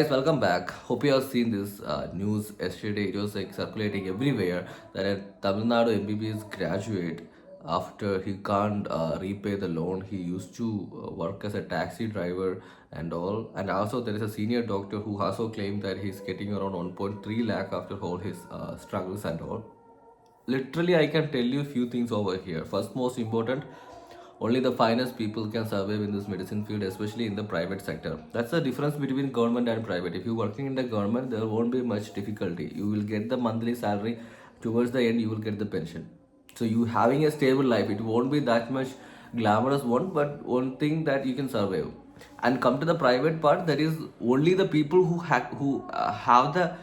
Guys, welcome back. Hope you have seen this news yesterday. It was like circulating everywhere that a Tamil Nadu MBBS graduate, after he can't repay the loan, he used to work as a taxi driver and all. And also, there is a senior doctor who also claimed that he's getting around 1.3 lakh after all his struggles and all. Literally, I can tell you few things over here. First, most important, only the finest people can survive in this medicine field, especially in the private sector. That's the difference between government and private. If you're working in the government, there won't be much difficulty. You will get the monthly salary. Towards the end, you will get the pension. So you having a stable life. It won't be that much glamorous one, but one thing that you can survive. And come to the private part, that is only the people who have the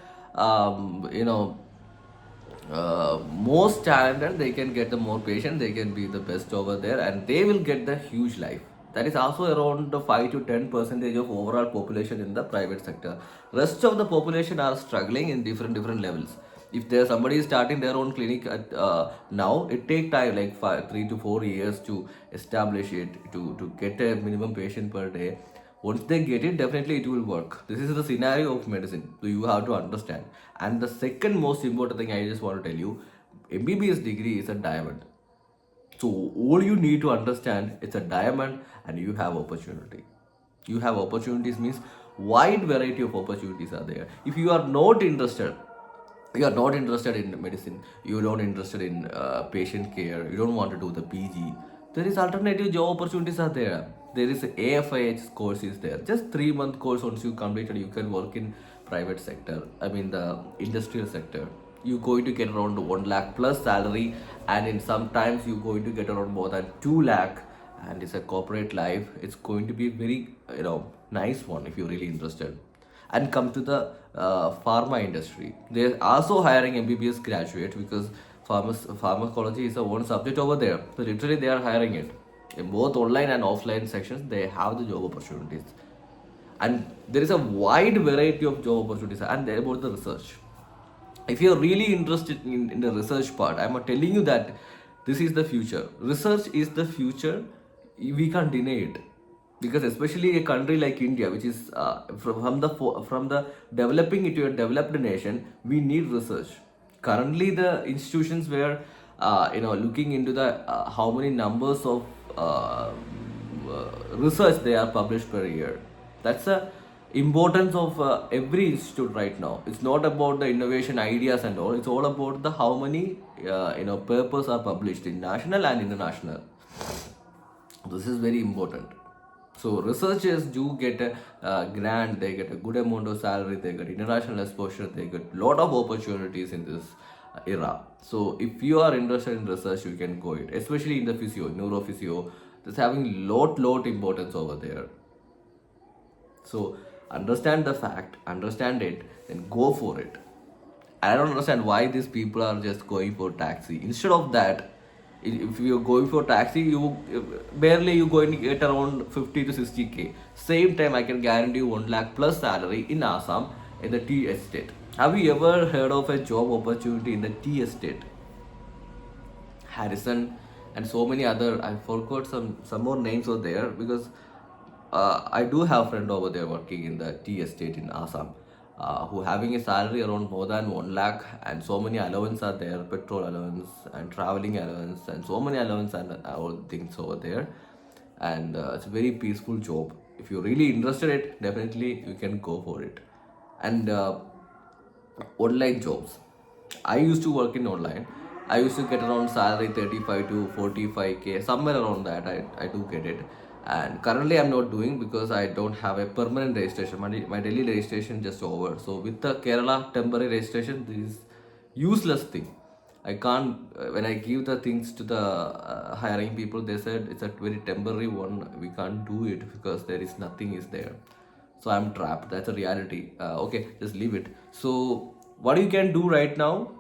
most talented, they can get the more patient, they can be the best over there, and they will get the huge life. That is also around the 5 to 10 percentage of overall population in the private sector. Rest of the population are struggling in different levels. If there somebody is starting their own clinic now, it take time like 3 to 4 years to establish it, to get a minimum patient per day. Once they get it, definitely it will work. This is the scenario of medicine, so you have to understand. And the second most important thing I just want to tell you, MBBS degree is a diamond. So all you need to understand, it's a diamond and you have opportunity. You have opportunities means wide variety of opportunities are there. If you are not interested in medicine, you're not interested in patient care, you don't want to do the PG, there is alternative job opportunities are there. There is a AFIH course is there, just 3 month course. Once you complete it, you can work in private sector, I mean the industrial sector. You're going to get around 1 lakh plus salary, and in sometimes you're going to get around more than 2 lakh. And it's a corporate life, it's going to be very nice one if you're really interested. And come to the pharma industry, they're also hiring MBBS graduate because pharmacology is a one subject over there. So literally they are hiring it in both online and offline sections. They have the job opportunities, and there is a wide variety of job opportunities. And about the research, if you're really interested in the research part, I'm telling you that this is the future. Research is the future, we can't deny it. Because especially a country like India, which is from the developing into a developed nation, we need research. Currently the institutions were looking into the how many numbers of research they are published per year. That's the importance of every institute right now. It's not about the innovation ideas and all, it's all about the how many papers are published in national and international. This is very important. So researchers do get a grant, they get a good amount of salary, they get international exposure, they get lot of opportunities in this era. So if you are interested in research, you can go it, especially in the physio, neurophysio. That's having lot importance over there. So understand the fact, understand it, then go for it. I don't understand why these people are just going for taxi. Instead of that, if you're going for taxi, you barely you going to get around 50 to 60k. Same time, I can guarantee you 1 lakh plus salary in Assam in the tea estate. Have you ever heard of a job opportunity in the tea estate? Harrison and so many other. I forgot some more names over there because I do have friend over there working in the tea estate in Assam, who having a salary around more than 1 lakh, and so many allowance are there, petrol allowance and traveling allowance and so many allowance and all things over there. And it's a very peaceful job. If you're really interested in it, definitely you can go for it. And online jobs, I used to work in online. I used to get around salary 35 to 45k, somewhere around that. I do get it. And currently I'm not doing because I don't have a permanent registration. My daily registration just over. So with the Kerala temporary registration, this is useless thing. I can't, when I give the things to the hiring people, they said it's a very temporary one. We can't do it because there is nothing is there. So I'm trapped. That's a reality. Okay, just leave it. So what you can do right now,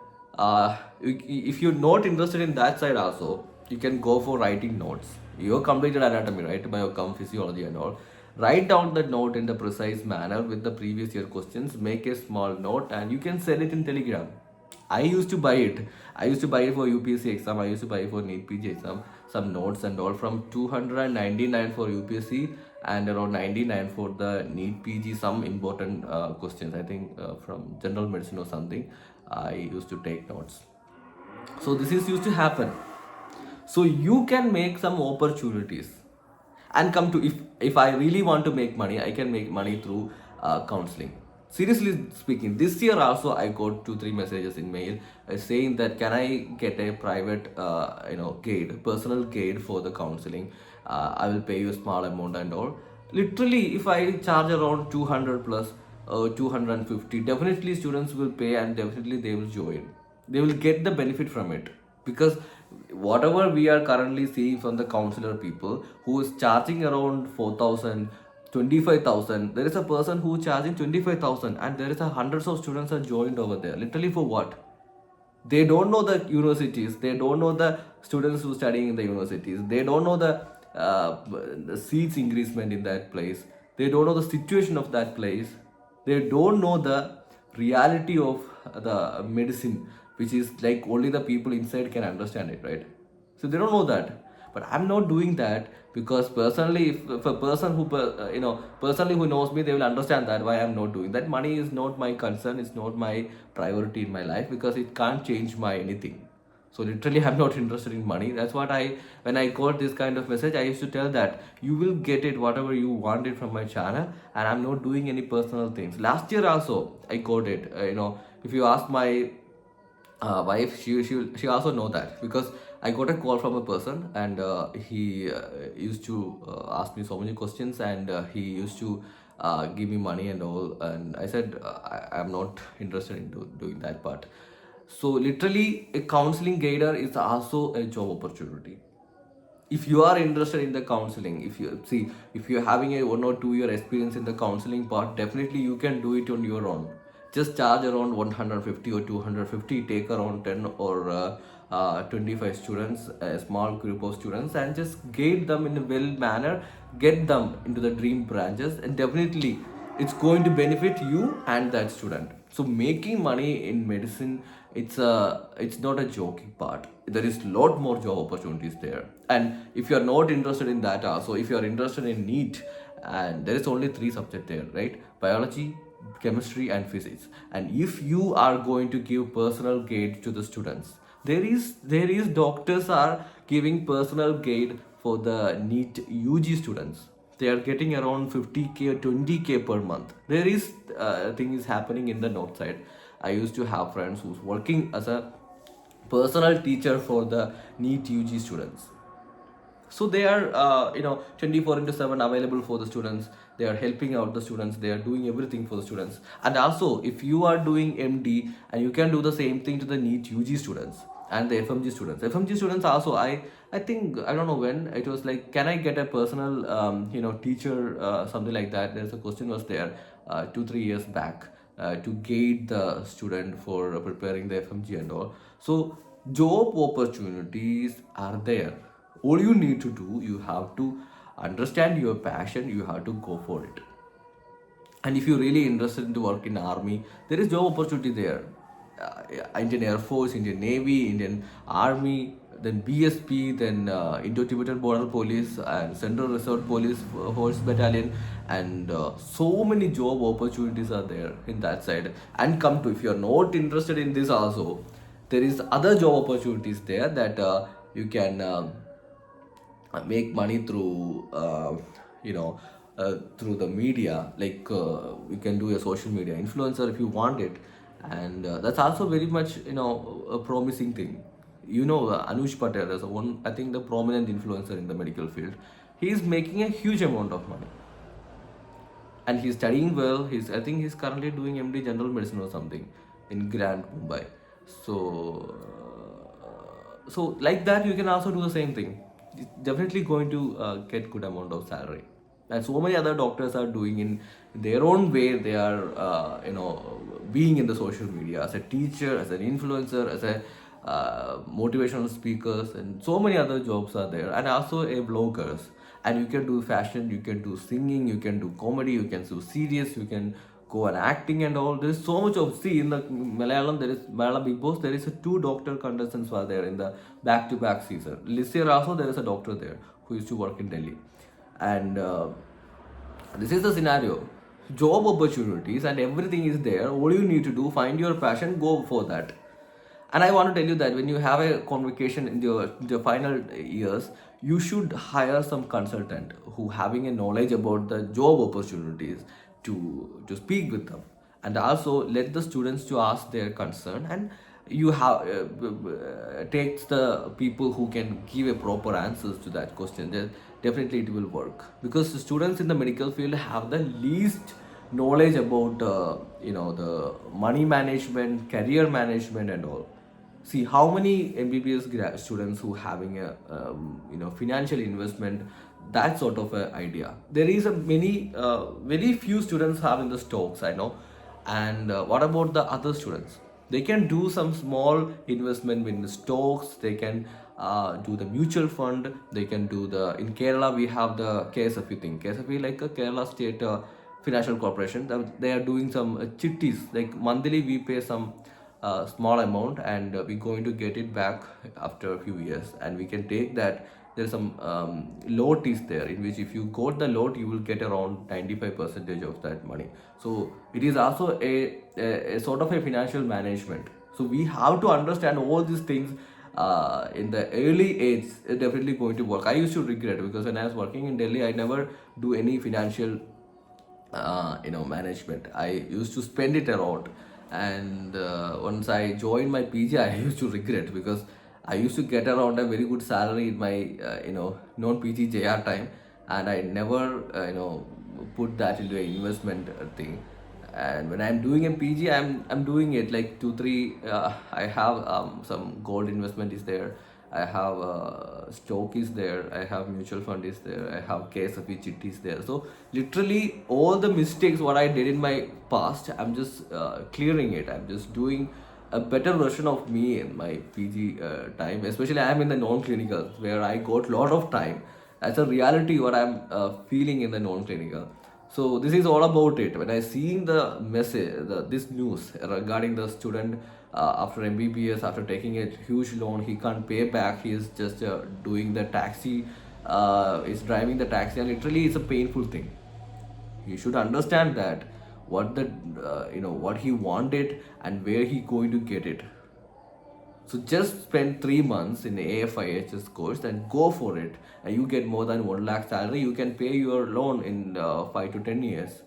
if you're not interested in that side also, you can go for writing notes. You completed anatomy, right? Biochem, physiology and all. Write down the note in the precise manner with the previous year questions. Make a small note and you can sell it in Telegram. I used to buy it. I used to buy it for UPSC exam. I used to buy it for NEET PG exam. Some notes and all from 299 for UPSC and around 99 for the NEET PG. Some important questions, I think, from general medicine or something. I used to take notes. So this is used to happen. So you can make some opportunities and come to, if I really want to make money, I can make money through counseling. Seriously speaking, this year also I got 2 3 messages in mail saying that can I get a private guide, personal guide for the counseling. I will pay you a small amount and all. Literally, if I charge around 200 plus 250, definitely students will pay and definitely they will join. They will get the benefit from it, because whatever we are currently seeing from the counselor people who is charging around 4,000, 25,000, there is a person who is charging 25,000 and there is a hundreds of students are joined over there. Literally for what? They don't know the universities, they don't know the students who are studying in the universities, they don't know the seats increasement in that place, they don't know the situation of that place, they don't know the reality of the medicine, which is like only the people inside can understand it, right? So they don't know that. But I'm not doing that, because personally, if a person who personally who knows me, they will understand that why I'm not doing that. Money is not my concern, it's not my priority in my life, because it can't change my anything. So literally, I'm not interested in money. That's what when I got this kind of message, I used to tell that you will get it whatever you wanted from my channel, and I'm not doing any personal things. Last year also, I got it. If you ask my wife, she also know that, because I got a call from a person, and he used to ask me so many questions, and he used to give me money and all, and I said I'm not interested in doing that part. So literally, a counseling guider is also a job opportunity. If you are interested in the counseling, if you're having a 1 or 2 year experience in the counseling part, definitely you can do it on your own. Just charge around 150 or 250, take around 10 or 25 students, a small group of students, and just guide them in a well manner, get them into the dream branches, and definitely it's going to benefit you and that student. So making money in medicine, it's not a joking part. There is a lot more job opportunities there. And if you are not interested in that also, if you are interested in NEET, and there is only 3 subjects there, right? Biology, chemistry and physics. And if you are going to give personal guide to the students, there is doctors are giving personal guide for the NEET UG students. They are getting around 50K or 20K per month. There is thing is happening in the north side. I used to have friends who's working as a personal teacher for the NEET UG students. So they are 24 into 7 available for the students. They are helping out the students, they are doing everything for the students. And also, if you are doing MD, and you can do the same thing to the NEET UG students and the FMG students also. I think, I don't know when it was like, can I get a personal teacher, something like that. There's a question was there 2 3 years back, to guide the student for preparing the FMG and all. So job opportunities are there. All you need to do, you have to understand your passion, you have to go for it. And if you're really interested to work in army, there is job opportunity there. Indian Air Force, Indian Navy, Indian Army, then BSP, then Indo-Tibetan Border Police and Central Reserve Police Force Battalion, and so many job opportunities are there in that side. And come to, if you are not interested in this also, there is other job opportunities there that you can make money through through the media, like you can do a social media influencer if you want it. And that's also very much a promising thing. Anush Patel is one, I think, the prominent influencer in the medical field. He is making a huge amount of money, and he's studying well. I think he's currently doing MD general medicine or something in Grand Mumbai. So like that, you can also do the same thing. It's definitely going to get good amount of salary. And so many other doctors are doing in their own way. They are being in the social media as a teacher, as an influencer, as a motivational speakers, and so many other jobs are there. And also a bloggers. And you can do fashion, you can do singing, you can do comedy, you can do serious, you can go and acting and all. There is so much of, see, in the Malayalam, there is Malayalam Big Boss, there is a 2 doctor contestants were there in the back-to-back season. This year also there is a doctor there who used to work in Delhi. And This is the scenario. Job opportunities and everything is there. All you need to do, find your passion, go for that. And I want to tell you that when you have a convocation in your final years, you should hire some consultant who having a knowledge about the job opportunities to speak with them, and also let the students to ask their concern, and you have takes the people who can give a proper answers to that question. Then definitely it will work, because the students in the medical field have the least knowledge about the money management, career management, and all. See how many MBBS students who having a financial investment, that sort of a idea. There is a many very few students having the stocks, I know. And what about the other students? They can do some small investment in the stocks. They can do the mutual fund. They can do the, in Kerala we have the KSFE thing. KSFE like a Kerala State Financial Corporation. They are doing some chittis, like monthly we pay some small amount, and we're going to get it back after a few years, and we can take that. There's some lot is there, in which if you got the lot you will get around 95% of that money. So it is also a sort of a financial management. So we have to understand all these things in the early age. Definitely going to work. I used to regret, because when I was working in Delhi I never do any financial management. I used to spend it a lot. And once I joined my PG, I used to regret, because I used to get around a very good salary in my non PG JR time, and I never put that into an investment thing. And when I'm doing a PG, I'm doing it like 2 3. I have some gold investment is there. I have stock is there. I have mutual fund is there. I have KSFE chit is there. So literally all the mistakes what I did in my past, I'm just clearing it. I'm just doing a better version of me in my PG time. Especially I am in the non-clinical, where I got lot of time. That's a reality what I'm feeling in the non-clinical. So this is all about it. When I seen the message, this news regarding the student after MBBS, after taking a huge loan, he can't pay back. He is just doing the taxi, is driving the taxi, and literally it's a painful thing. He should understand that what the what he wanted and where he going to get it. So just spend 3 months in the AFIHS course and go for it, and you get more than 1 lakh salary. You can pay your loan in 5 to 10 years.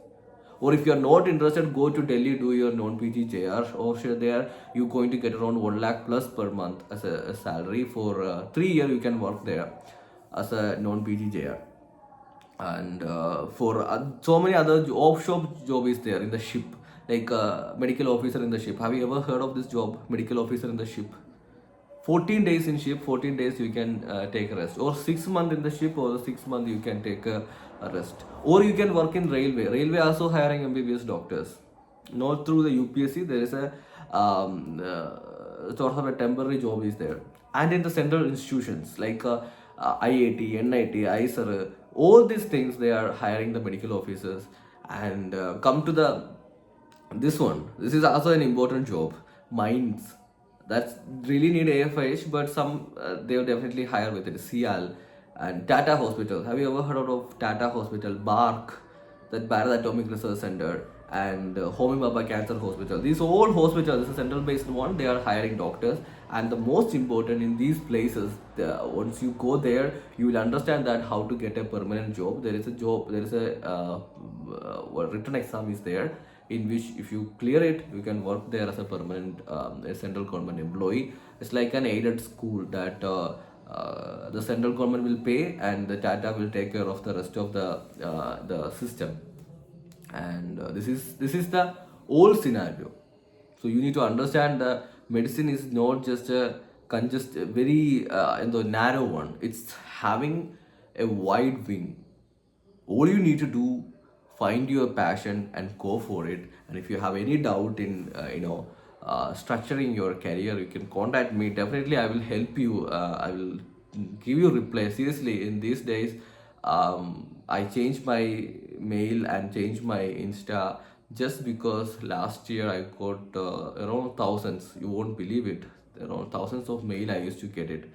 Or if you are not interested, go to Delhi, do your non-PG JR. Or there, you're going to get around 1 lakh plus per month as a salary for 3 years. You can work there as a non-PG JR. And for so many other offshore job is there in the ship, like medical officer in the ship. Have you ever heard of this job, medical officer in the ship? 14 days in ship, 14 days you can take a rest, or 6 months in the ship, or 6 months you can take a rest. Or you can work in railway also hiring MBBS doctors, not through the UPSC. There is a sort of a temporary job is there. And in the central institutions like IIT, NIT, ISR, all these things, they are hiring the medical officers. And come to the this one, this is also an important job, mines. That's really need AFIH, but some they will definitely hire with it. CL and Tata Hospital. Have you ever heard of Tata Hospital? BARC, that Bharat Atomic Research Center, and Homi Baba Cancer Hospital. These all hospitals, this is a central based one. They are hiring doctors, and the most important in these places, once you go there, you will understand that how to get a permanent job. There is a job. There is a written exam is there, in which if you clear it, you can work there as a permanent a central government employee. It's like an aided school that the central government will pay, and the Tata will take care of the rest of the system. And this is the old scenario. So you need to understand the medicine is not just a very in the narrow one. It's having a wide wing. All you need to do, find your passion and go for it. And if you have any doubt in structuring your career, you can contact me. Definitely I will help you. I will give you reply. Seriously, in these days I changed my mail and changed my Insta, just because last year I got around thousands. You won't believe it. Around thousands of mail I used to get it,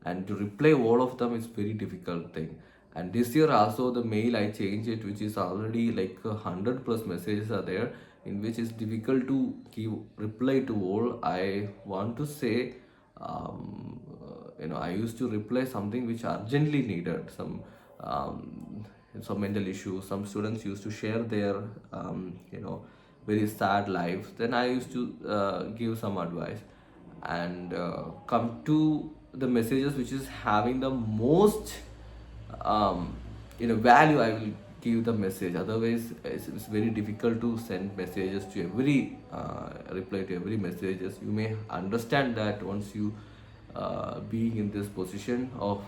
and to reply all of them is very difficult thing. And this year also the mail I changed it, which is already like 100 plus messages are there, in which it's difficult to give reply to all. I want to say, I used to reply something which urgently needed some mental issues. Some students used to share their very sad life. Then I used to give some advice, and come to the messages which is having the most value. I will give the message. Otherwise it's very difficult to send messages to every reply to every messages. You may understand that once you being in this position of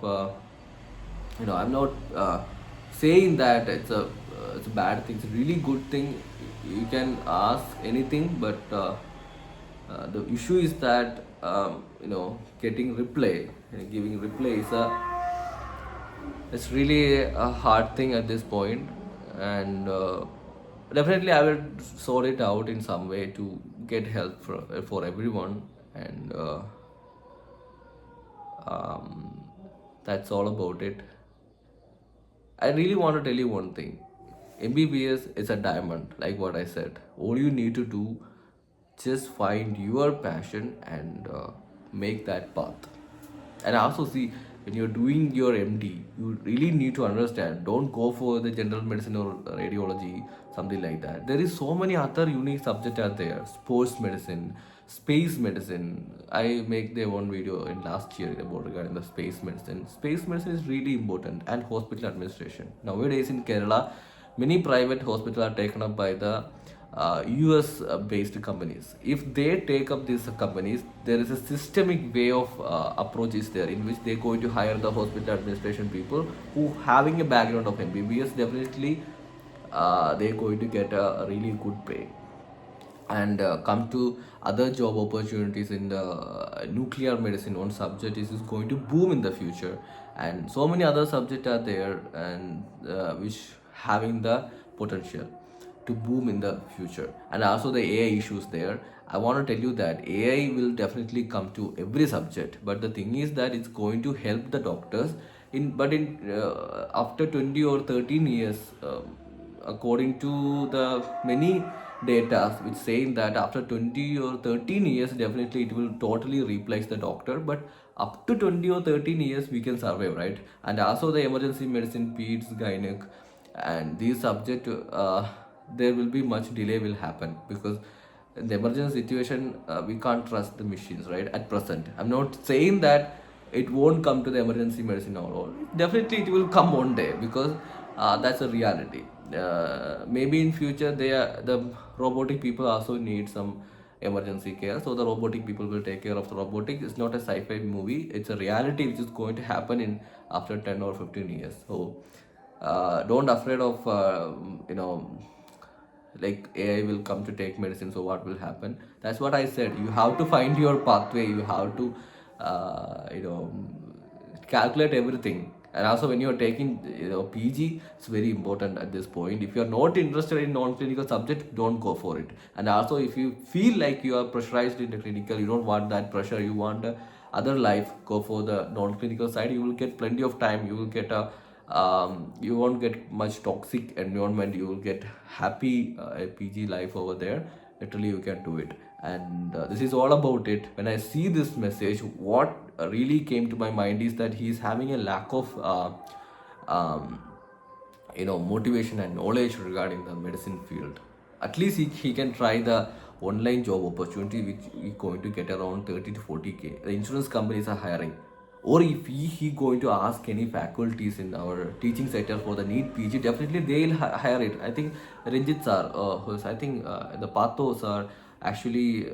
I'm not saying that it's a bad thing. It's a really good thing. You can ask anything, but the issue is that getting reply, giving reply is a it's really a hard thing at this point. And definitely I will sort it out in some way to get help for everyone. And um, that's all about it. I really want to tell you one thing. MBBS is a diamond, like what I said. All you need to do, just find your passion and make that path. And also see, when you're doing your MD, you really need to understand. Don't go for the general medicine or radiology, something like that. There is so many other unique subjects out there. Sports medicine, space medicine. I make the one video in last year about regarding the space medicine. Space medicine is really important, and hospital administration. Nowadays in Kerala, many private hospitals are taken up by the US based companies. If they take up these companies, there is a systemic way of approach is there, in which they're going to hire the hospital administration people who having a background of MBBS. Definitely they're going to get a really good pay. And come to other job opportunities in the nuclear medicine. One subject is going to boom in the future, and so many other subjects are there, and which having the potential to boom in the future. And also the AI issues there. I want to tell you that AI will definitely come to every subject, but the thing is that it's going to help the doctors in after 20 or 13 years, according to the many data which saying that after 20 or 13 years definitely it will totally replace the doctor. But up to 20 or 13 years we can survive, right? And also the emergency medicine, peds, gynec, and these subject, there will be much delay will happen, because in the emergency situation we can't trust the machines, right? At present, I'm not saying that it won't come to the emergency medicine or all. Definitely it will come one day, because that's a reality. Maybe in future the robotic people also need some emergency care, so the robotic people will take care of the robotic. It's not a sci-fi movie, it's a reality which is going to happen in after 10 or 15 years. So don't afraid of like AI will come to take medicine. So what will happen? That's what I said. You have to find your pathway. You have to calculate everything. And also when you're taking PG, it's very important at this point. If you're not interested in non-clinical subject, don't go for it. And also if you feel like you are pressurized in the clinical, you don't want that pressure, you want other life, go for the non-clinical side. You will get plenty of time. You will get a you won't get much toxic environment. You will get happy PG life over there. Literally you can do it. And this is all about it. When I see this message, what really came to my mind is that he is having a lack of um, motivation and knowledge regarding the medicine field. At least he can try the online job opportunity, which is going to get around 30 to 40K. The insurance companies are hiring. Or if he going to ask any faculties in our teaching sector for the need PG, definitely they'll hire it. I think Ranjit sir, I think the Patho sir actually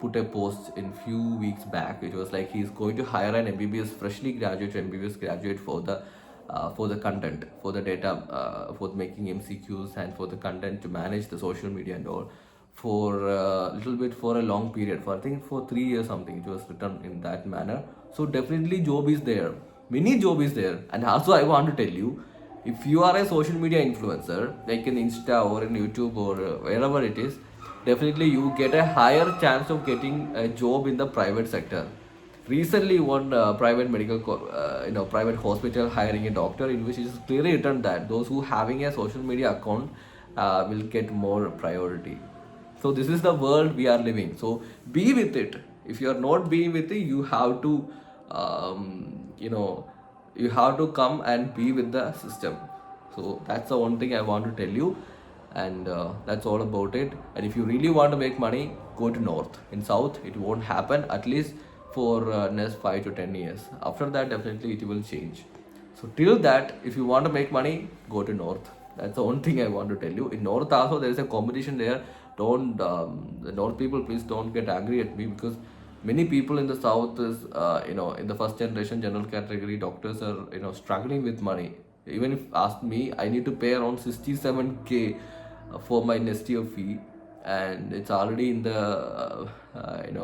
put a post in few weeks back. It was like he's going to hire an MBBS freshly graduate MBBS graduate for the content, for the data, for making MCQs, and for the content to manage the social media and all, for a little bit, for a long period, for I think for 3 years something. It was written in that manner. So definitely job is there, many job is there. And also I want to tell you, if you are a social media influencer like in Insta or in YouTube or wherever it is, definitely you get a higher chance of getting a job in the private sector. recently one private private hospital hiring a doctor, in which it is clearly written that those who having a social media account will get more priority. So this is the world we are living. So be with it. If you are not being with it, you have to you know you have to come and be with the system. So that's the one thing I want to tell you, and that's all about it. And if you really want to make money, go to north. In south it won't happen, at least for next 5 to 10 years. After that, definitely it will change. So till that, if you want to make money, go to north. That's the one thing I want to tell you. In north also there is a competition there. Don't the north people, please don't get angry at me, because many people in the south is in the first generation general category doctors are struggling with money. Even if ask me, I need to pay around 67K for my next year fee, and it's already in the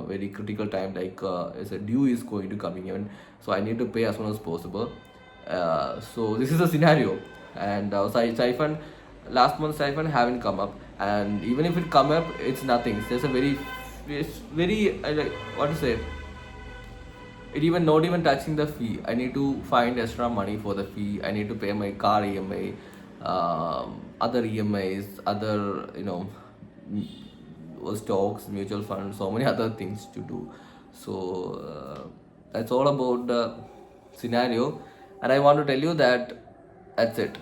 very critical time, like as a due is going to coming in, so I need to pay as soon as possible. So this is a scenario, and siphon, last month siphon haven't come up, and even if it come up, it's nothing. It's just a very like what to say, it even not even touching the fee. I need to find extra money for the fee. I need to pay my car EMI, other EMIs, other stocks, mutual funds, so many other things to do. So that's all about the scenario, and I want to tell you that that's it.